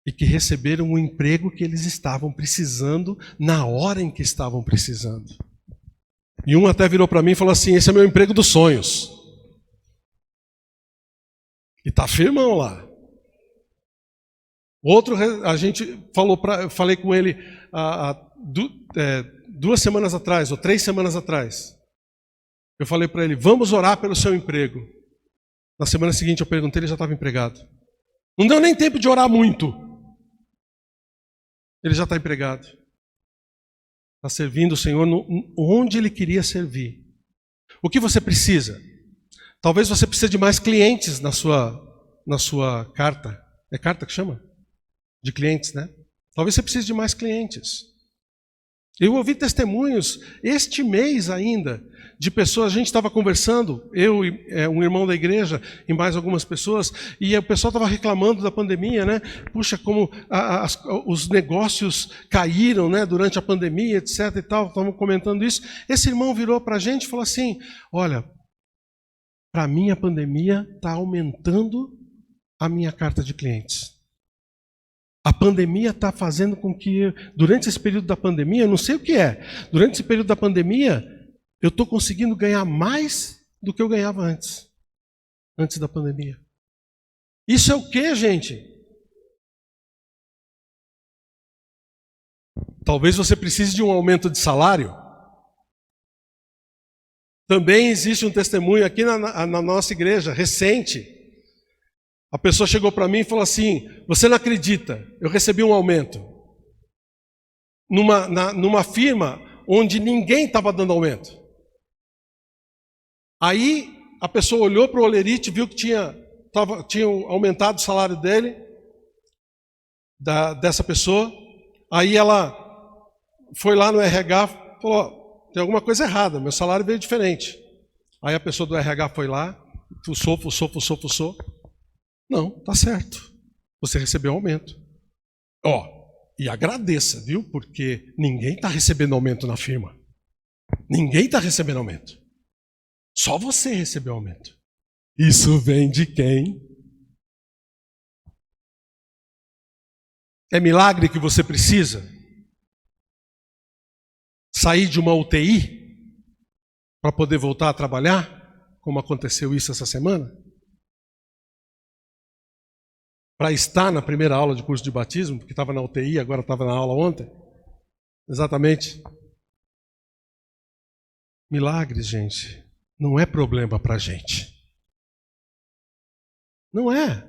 e que receberam o emprego que eles estavam precisando na hora em que estavam precisando. E um até virou para mim e falou assim: esse é meu emprego dos sonhos. E está firmão lá. Outro, a gente falei com ele há 2 semanas atrás, ou 3 semanas atrás. Eu falei para ele: vamos orar pelo seu emprego. Na semana seguinte eu perguntei, ele já estava empregado. Não deu nem tempo de orar muito. Ele já está empregado. Está servindo o Senhor onde Ele queria servir. O que você precisa? Talvez você precise de mais clientes na sua carta. É carta que chama? De clientes, né? Talvez você precise de mais clientes. Eu ouvi testemunhos este mês ainda de pessoas, a gente estava conversando, eu e um irmão da igreja e mais algumas pessoas, e o pessoal estava reclamando da pandemia, né? Puxa, como os negócios caíram, né, durante a pandemia, etc. e tal, estávamos comentando isso. Esse irmão virou para a gente e falou assim: olha, para mim a pandemia está aumentando a minha carta de clientes. A pandemia está fazendo com que, durante esse período da pandemia, eu não sei o que é, durante esse período da pandemia, eu estou conseguindo ganhar mais do que eu ganhava antes da pandemia. Isso é o que, gente? Talvez você precise de um aumento de salário. Também existe um testemunho aqui na nossa igreja, recente. A pessoa chegou para mim e falou assim: você não acredita, eu recebi um aumento numa firma onde ninguém estava dando aumento. Aí a pessoa olhou para o Olerite, viu que tinha aumentado o salário dele, dessa pessoa. Aí ela foi lá no RH e falou: tem alguma coisa errada, meu salário veio diferente. Aí a pessoa do RH foi lá, fuçou. Não, tá certo. Você recebeu aumento. E agradeça, viu? Porque ninguém está recebendo aumento na firma. Ninguém está recebendo aumento. Só você recebeu aumento. Isso vem de quem? É milagre que você precisa? Sair de uma UTI para poder voltar a trabalhar? Como aconteceu isso essa semana? Para estar na primeira aula de curso de batismo, porque estava na UTI, agora estava na aula ontem. Exatamente. Milagres, gente, não é problema para a gente. Não é.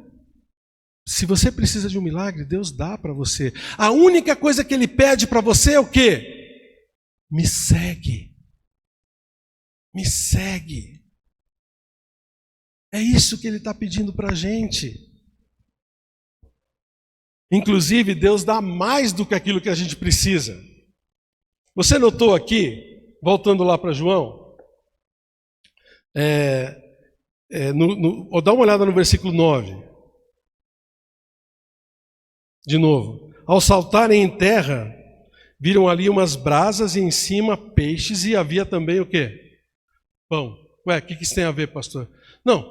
Se você precisa de um milagre, Deus dá para você. A única coisa que Ele pede para você é o quê? Me segue. Me segue. É isso que Ele está pedindo para a gente. Inclusive, Deus dá mais do que aquilo que a gente precisa. Você notou aqui, voltando lá para João, dá uma olhada no versículo 9. De novo. Ao saltarem em terra, viram ali umas brasas e em cima peixes, e havia também o quê? pão. Ué, o que isso tem a ver, pastor? Não,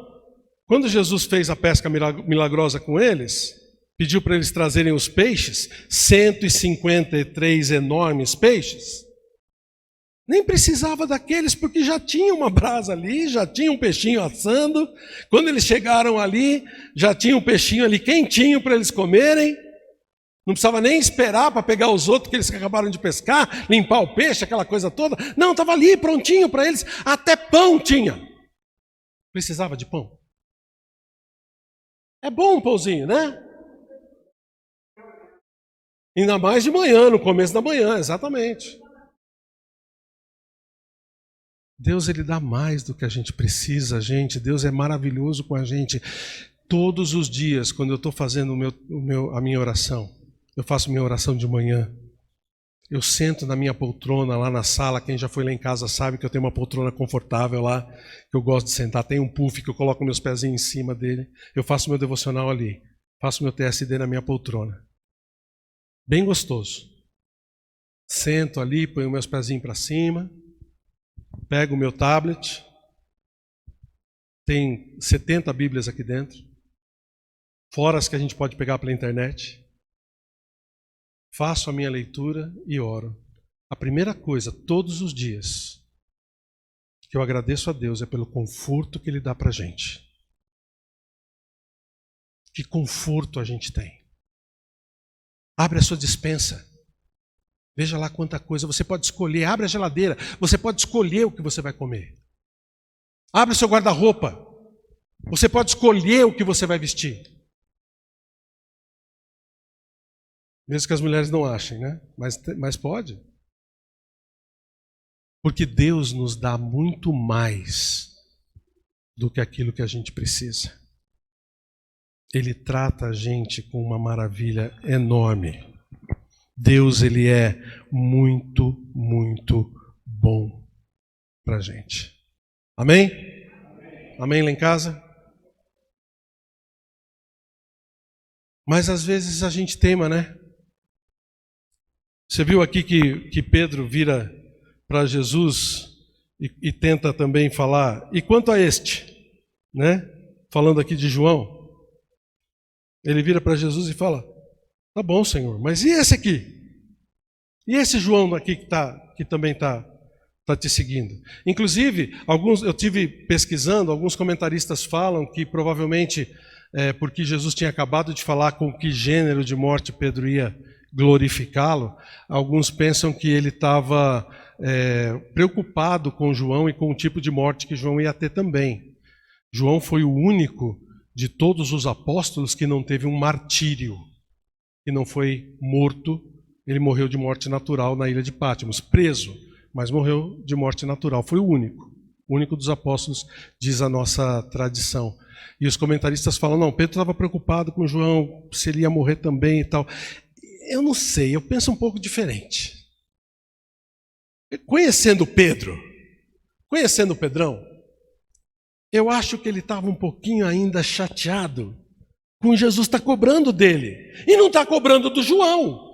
quando Jesus fez a pesca milagrosa com eles, pediu para eles trazerem os peixes, 153 enormes peixes, nem precisava daqueles, porque já tinha uma brasa ali, já tinha um peixinho assando. Quando eles chegaram ali, já tinha um peixinho ali quentinho para eles comerem. Não precisava nem esperar para pegar os outros que eles acabaram de pescar, limpar o peixe, aquela coisa toda. Não, estava ali prontinho para eles, até pão tinha. Precisava de pão. É bom um pãozinho, né? Ainda mais de manhã, no começo da manhã, exatamente. Deus, Ele dá mais do que a gente precisa, gente. Deus é maravilhoso com a gente. Todos os dias, quando eu estou fazendo a minha oração, eu faço minha oração de manhã, eu sento na minha poltrona lá na sala. Quem já foi lá em casa sabe que eu tenho uma poltrona confortável lá, que eu gosto de sentar. Tem um puff que eu coloco meus pezinhos em cima dele. Eu faço meu devocional ali. Faço meu TSD na minha poltrona. Bem gostoso. Sento ali, ponho meus pezinhos para cima. Pego o meu tablet, tem 70 Bíblias aqui dentro, fora as que a gente pode pegar pela internet. Faço a minha leitura e oro. A primeira coisa, todos os dias, que eu agradeço a Deus é pelo conforto que Ele dá para a gente. Que conforto a gente tem. Abre a sua despensa. Veja lá quanta coisa, você pode escolher, abre a geladeira, você pode escolher o que você vai comer. Abre o seu guarda-roupa, você pode escolher o que você vai vestir. Mesmo que as mulheres não achem, né? Mas pode. Porque Deus nos dá muito mais do que aquilo que a gente precisa. Ele trata a gente com uma maravilha enorme. Deus, Ele é muito, muito bom para a gente. Amém? Amém lá em casa? Mas às vezes a gente teima, né? Você viu aqui que Pedro vira para Jesus e tenta também falar, e quanto a este, né? Falando aqui de João, ele vira para Jesus e fala, tá bom, Senhor, mas e esse aqui? E esse João aqui que também está te seguindo? Inclusive, eu tive pesquisando, alguns comentaristas falam que provavelmente, porque Jesus tinha acabado de falar com que gênero de morte Pedro ia glorificá-lo, alguns pensam que ele estava preocupado com João e com o tipo de morte que João ia ter também. João foi o único de todos os apóstolos que não teve um martírio, que não foi morto. Ele morreu de morte natural na ilha de Pátimos, preso, mas morreu de morte natural. Foi o único dos apóstolos, diz a nossa tradição. E os comentaristas falam, não, Pedro estava preocupado com João, se ele ia morrer também e tal. Eu não sei, eu penso um pouco diferente. Conhecendo Pedro, conhecendo o Pedrão, eu acho que ele estava um pouquinho ainda chateado com Jesus estar cobrando dele. E não está cobrando do João.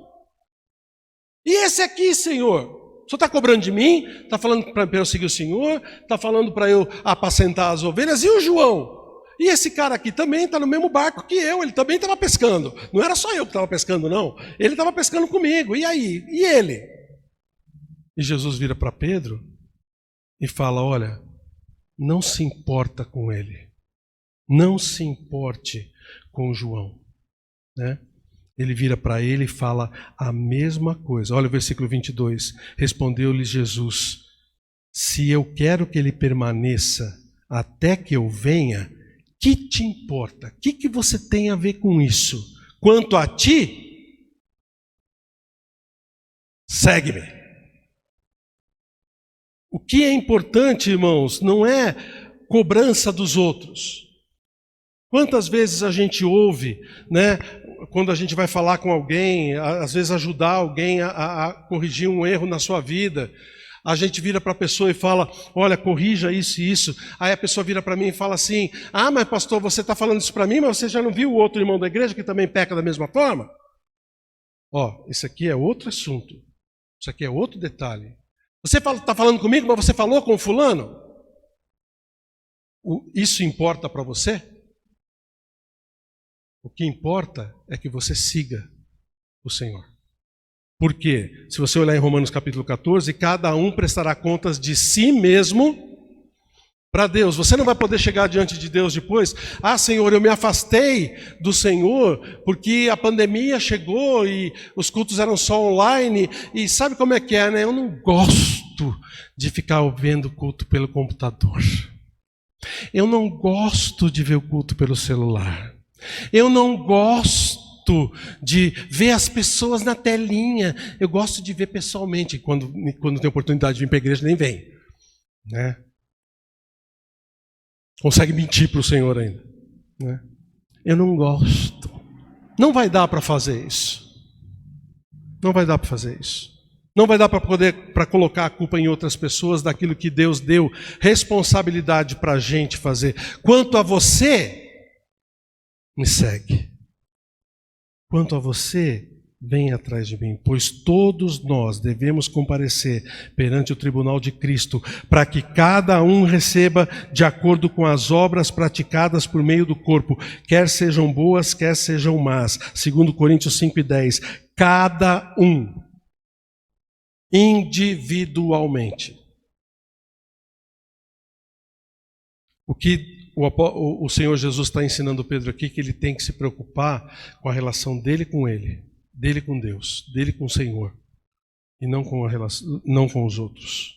E esse aqui, Senhor? O Senhor está cobrando de mim? Está falando para eu seguir o Senhor? Está falando para eu apacentar as ovelhas? E o João? E esse cara aqui também está no mesmo barco que eu. Ele também estava pescando. Não era só eu que estava pescando, não. Ele estava pescando comigo. E aí? E ele? E Jesus vira para Pedro e fala, olha, não se importa com ele. Não se importe com João, né? Ele vira para ele e fala a mesma coisa. Olha o versículo 22. Respondeu-lhe Jesus, se eu quero que ele permaneça até que eu venha, que te importa? O que você tem a ver com isso? Quanto a ti, segue-me. O que é importante, irmãos, não é cobrança dos outros. Quantas vezes a gente ouve, né, quando a gente vai falar com alguém, às vezes ajudar alguém a corrigir um erro na sua vida, a gente vira para a pessoa e fala, olha, corrija isso e isso. Aí a pessoa vira para mim e fala assim, ah, mas pastor, você está falando isso para mim, mas você já não viu o outro irmão da igreja que também peca da mesma forma? Ó, isso aqui é outro assunto, isso aqui é outro detalhe. Você está falando comigo, mas você falou com o fulano? Isso importa para você? O que importa é que você siga o Senhor. Por quê? Se você olhar em Romanos capítulo 14, cada um prestará contas de si mesmo para Deus. Você não vai poder chegar diante de Deus depois. Ah, Senhor, eu me afastei do Senhor porque a pandemia chegou e os cultos eram só online. E sabe como é que é, né? Eu não gosto de ficar vendo culto pelo computador. Eu não gosto de ver o culto pelo celular. Eu não gosto de ver as pessoas na telinha. Eu gosto de ver pessoalmente. Quando tem oportunidade de vir para a igreja, nem vem, né? Consegue mentir para o Senhor ainda, né? Eu não gosto. Não vai dar para fazer isso. Não vai dar para fazer isso. Não vai dar para colocar a culpa em outras pessoas daquilo que Deus deu responsabilidade para a gente fazer. Quanto a você, me segue. Quanto a você, vem atrás de mim, pois todos nós devemos comparecer perante o tribunal de Cristo, para que cada um receba de acordo com as obras praticadas por meio do corpo, quer sejam boas, quer sejam más. 2 Coríntios 5:10. Cada um, individualmente. O que o Senhor Jesus está ensinando Pedro aqui, que ele tem que se preocupar com a relação dele com ele, dele com Deus, dele com o Senhor, e não com os outros.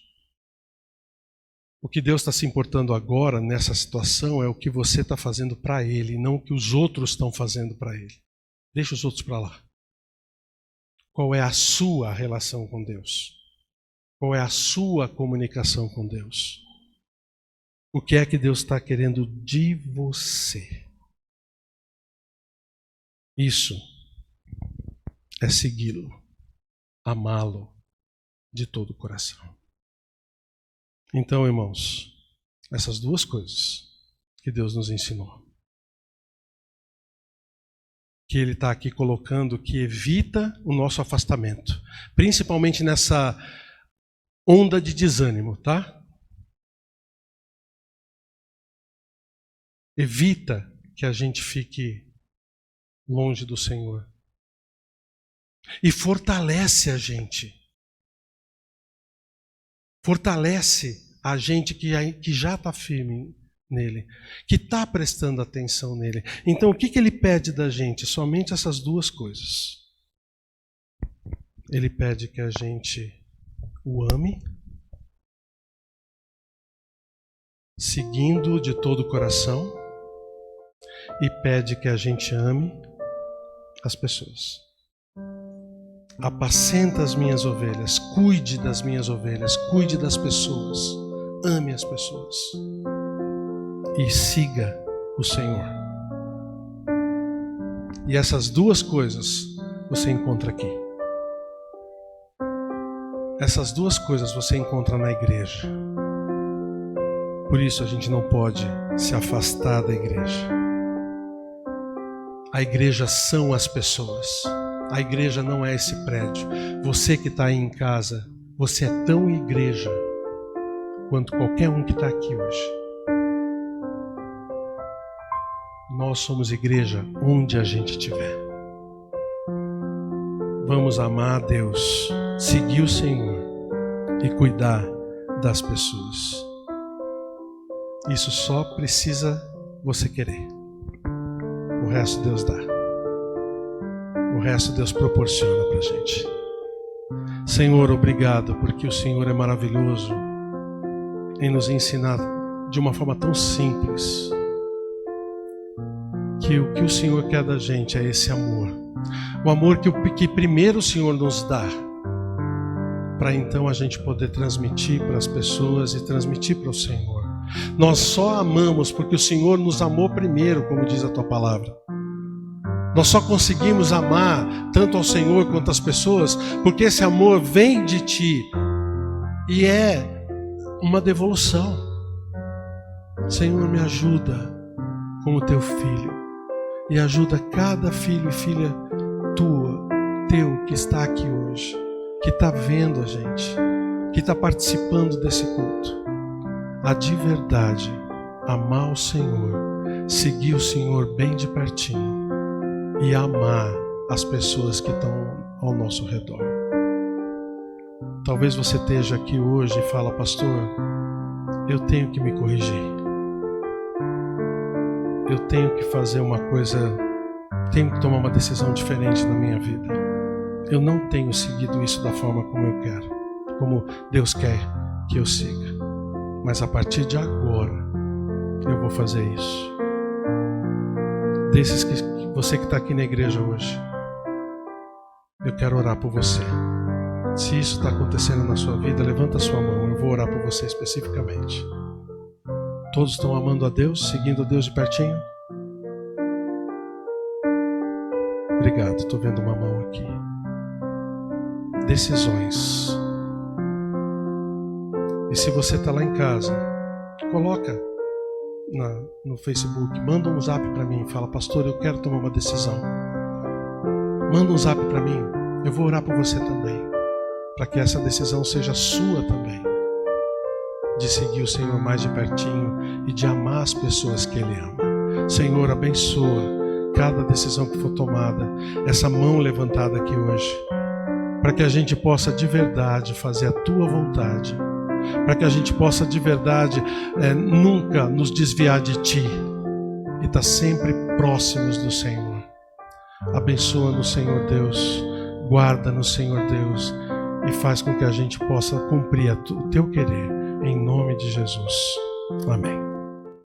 O que Deus está se importando agora nessa situação é o que você está fazendo para Ele, não o que os outros estão fazendo para Ele. Deixa os outros para lá. Qual é a sua relação com Deus? Qual é a sua comunicação com Deus? O que é que Deus está querendo de você? Isso é segui-lo, amá-lo de todo o coração. Então, irmãos, essas duas coisas que Deus nos ensinou, que Ele está aqui colocando, que evita o nosso afastamento, principalmente nessa onda de desânimo, tá? Evita que a gente fique longe do Senhor. E fortalece a gente. Fortalece a gente que já está firme nele, que está prestando atenção nele. Então o que ele pede da gente? Somente essas duas coisas. Ele pede que a gente o ame, seguindo de todo o coração, e pede que a gente ame as pessoas. Apacenta as minhas ovelhas, cuide das minhas ovelhas, cuide das pessoas, ame as pessoas e siga o Senhor. E essas duas coisas você encontra aqui. Essas duas coisas você encontra na igreja. Por isso a gente não pode se afastar da igreja. A igreja são as pessoas. A igreja não é esse prédio. Você que está aí em casa, você é tão igreja quanto qualquer um que está aqui hoje. Nós somos igreja onde a gente estiver. Vamos amar a Deus, seguir o Senhor e cuidar das pessoas. Isso só precisa você querer. O resto Deus dá. O resto Deus proporciona para a gente. Senhor, obrigado, porque o Senhor é maravilhoso em nos ensinar de uma forma tão simples que o que o Senhor quer da gente é esse amor. O amor que primeiro o Senhor nos dá, para então a gente poder transmitir para as pessoas e transmitir para o Senhor. Nós só amamos porque o Senhor nos amou primeiro, como diz a tua palavra. Nós só conseguimos amar tanto ao Senhor quanto às pessoas porque esse amor vem de ti e é uma devolução. Senhor, me ajuda como teu filho e ajuda cada filho e filha teu que está aqui hoje, que está vendo a gente, que está participando desse culto, a de verdade amar o Senhor, seguir o Senhor bem de pertinho e amar as pessoas que estão ao nosso redor. Talvez você esteja aqui hoje e fala: pastor, eu tenho que me corrigir. Eu tenho que fazer uma coisa, tenho que tomar uma decisão diferente na minha vida. Eu não tenho seguido isso da forma como eu quero, como Deus quer que eu siga. Mas a partir de agora, eu vou fazer isso. Você que está aqui na igreja hoje, eu quero orar por você. Se isso está acontecendo na sua vida, levanta a sua mão, eu vou orar por você especificamente. Todos estão amando a Deus, seguindo a Deus de pertinho? Obrigado, estou vendo uma mão aqui. Decisões. E se você está lá em casa, coloca no Facebook, manda um zap para mim, fala: pastor, eu quero tomar uma decisão. Manda um zap para mim, eu vou orar por você também, para que essa decisão seja sua também, de seguir o Senhor mais de pertinho e de amar as pessoas que Ele ama. Senhor, abençoa cada decisão que for tomada, essa mão levantada aqui hoje, para que a gente possa de verdade fazer a Tua vontade, para que a gente possa de verdade nunca nos desviar de Ti e estar sempre próximos do Senhor. Abençoa-nos, Senhor Deus, guarda-nos, Senhor Deus, e faz com que a gente possa cumprir o Teu querer, em nome de Jesus. Amém.